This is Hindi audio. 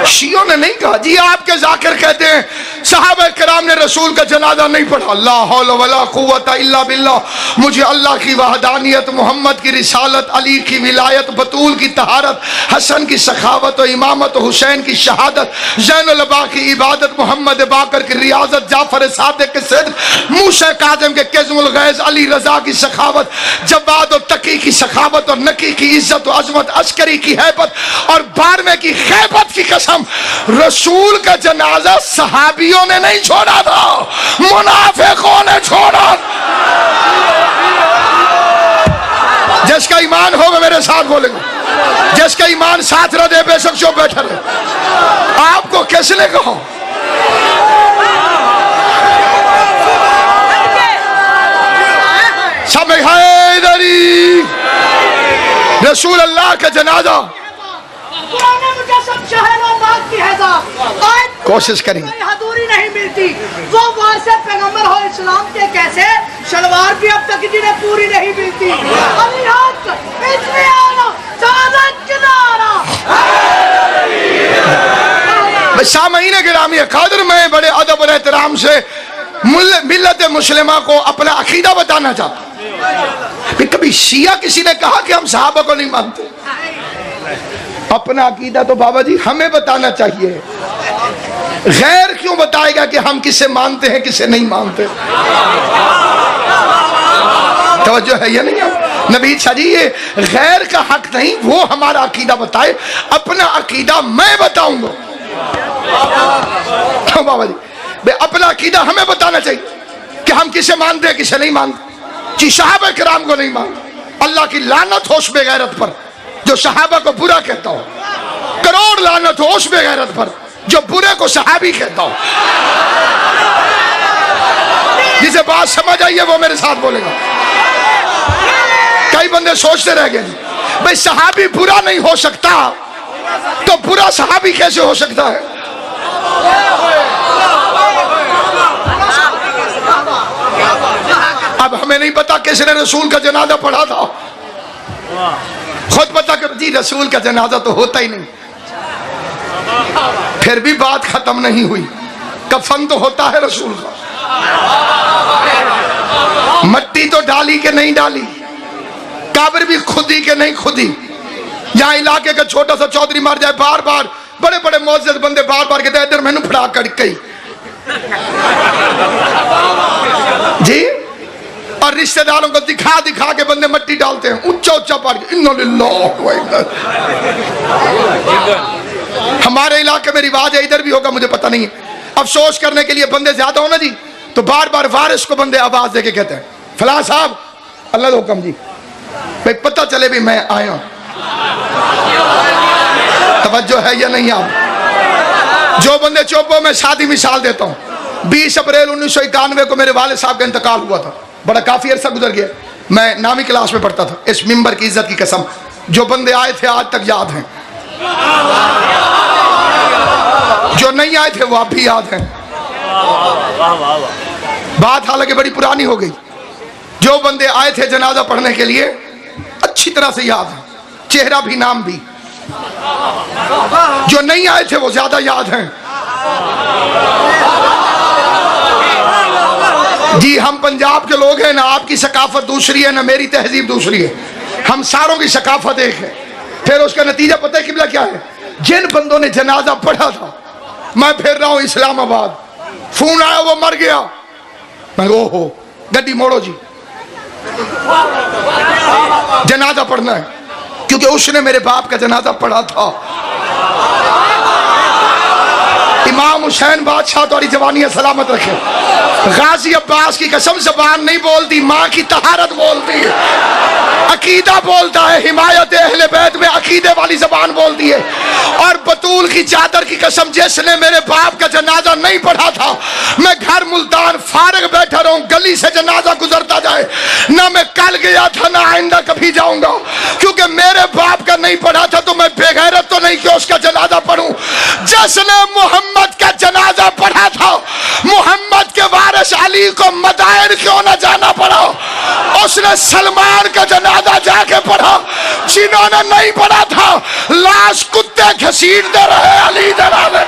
शियों ने नहीं कहा जी, आपके जाकिर कहते हैं सहाबा किराम ने रसूल का जनाजा नहीं पढ़ा। ला हौला वला कुव्वता इल्ला बिल्लाह। मुझे अल्लाह की वहदानियत, मोहम्मद की रिसालत, अली की विलायत, बतूल की तहारत, हसन की सखावत और इमामत, हुसैन की शहादत, ज़ैनुल अबा की इबादत, मोहम्मद बाकर की रियाजत, जाफर सादिक के सिद्क, मूसा काज़िम के किज़्मुल गैज़, अली रज़ा की सखावत, जवाद और तकी की सखावत और नकी की इज्जत और अजमत, अस्करी की हैबत और बारहवें की खैबत की कसम, रसूल का जनाजा सहाबियों ने नहीं छोड़ा था, मुनाफिकों ने छोड़ा। जिसका ईमान होगा मेरे साथ बोलेगा, जिसका ईमान साथ रह दे बेशक जो बैठा रहे। आपको किसने कहा? सब हैदरी रसूल अल्लाह का जनाजा कोशिश करेंगे, हदूरी नहीं मिलती। वो वारसे पैगंबर हो इस्लाम के कैसे, शलवार भी अब तक जिन्हें पूरी नहीं मिलती। सामईन गिरामी कादर, मैं बड़े अदब और एहतराम से मिल्लत मुस्लिमा को अपना अकीदा बताना चाहता हूँ। कभी शिया किसी ने कहा कि हम सहाबा को नहीं मानते? अपना अकीदा तो बाबा जी हमें बताना चाहिए, गैर क्यों बताएगा कि हम किसे मानते हैं किसे नहीं मानते? तवज्जो है या नहीं? नबी जी ये गैर का हक नहीं, वो हमारा अकीदा बताए, अपना अकीदा मैं बताऊंगा। बाबा जी अपना अकीदा हमें बताना चाहिए कि हम किसे मानते हैं किसे नहीं मानते। जी सहाबा किराम को नहीं मानते, अल्लाह की लानत हो उस बेगैरत पर जो सहाबा को बुरा कहता हो, करोड़ लानत हो उस बेगैरत पर जो बुरे को सहाबी कहता हो। जिसे बात समझ आई है वो मेरे साथ बोलेगा। कई बंदे सोचते रह गए भाई सहाबी बुरा नहीं हो सकता तो बुरा सहाबी कैसे हो सकता है? अब हमें नहीं पता किसने रसूल का जनाजा पढ़ा था, खुद पता कर जी रसूल का जनाजा तो होता ही नहीं। फिर भी बात खत्म नहीं हुई, कफन तो होता है रसूल का। मट्टी तो डाली के नहीं डाली, काबर भी खुदी के नहीं खुदी। यहाँ इलाके का छोटा सा चौधरी मर जाए, बार बार बड़े बड़े मौजूद बंदे बार बार कहते इधर मैनू फड़ा कर कई जी, और रिश्तेदारों को दिखा दिखा के बंदे मट्टी डालते हैं ऊंचा ऊंचा पहाड़। हमारे इलाके में रिवाज है, इधर भी होगा मुझे पता नहीं है। अफसोस करने के लिए बंदे ज्यादा हो ना जी, तो बार बार वारिस को बंदे आवाज देके कहते हैं फलां साहब अल्लाह का हुक्म जी, भाई पता चले भी मैं आया हूं। तवज्जो है या नहीं? आप जो बंदे चौपो में शादी मिसाल देता हूं, 20 अप्रैल 1991 को मेरे वाले साहब का इंतकाल हुआ था, बड़ा काफी अरसा गुजर गया। मैं नामी क्लास में पढ़ता था, इस मिंबर की इज्जत की कसम जो बंदे आए थे आज तक याद हैं, जो नहीं आए थे वो आप भी याद हैं। बात हालांकि बड़ी पुरानी हो गई, जो बंदे आए थे जनाजा पढ़ने के लिए अच्छी तरह से याद है, चेहरा भी नाम भी। जो नहीं आए थे वो ज्यादा याद हैं। जी हम पंजाब के लोग हैं ना, आपकी सकाफत दूसरी है ना मेरी तहजीब दूसरी है, हम सारों की सकाफत एक है। फिर उसका नतीजा पता है किबला क्या है? जिन बंदों ने जनाजा पढ़ा था, मैं फिर रहा हूं इस्लामाबाद, फोन आया वो मर गया, मैं ओहो गड्डी मोड़ो जी जनाजा पढ़ना है, क्योंकि उसने मेरे बाप का जनाजा पढ़ा था। इमाम हुसैन बादशाह तुम्हारी जवानी सलामत रखे। गाजी अब्बास की कसम जबान नहीं बोलती, माँ की तहारत बोलती है, अकीदा बोलता है, हिमायत अहले बैत में अकीदे वाली जबान बोलती है। और बतूल की चादर की कसम जिसने मेरे बाप का जनाजा नहीं पढ़ा था, मैं घर मुल्तान फारग बैठा रहूं, गली से जनाजा गुजरता जाए ना, मैं कल गया था ना आइंदा कभी जाऊंगा, क्योंकि मेरे बाप का नहीं पढ़ा था तो मैं बेगैरत तो नहीं कि उसका जनाजा पढ़ूं। जिसने मोहम्मद का जनाजा पढ़ा था, मोहम्मद के वारिस अली अली को मदाइन क्यों ना जाना पड़ा, उसने सलमान का जनाजा जाके पढ़ा। जिन्होंने नहीं पढ़ा था लाश कुत्ते घसीटते रहे अली जनाजे।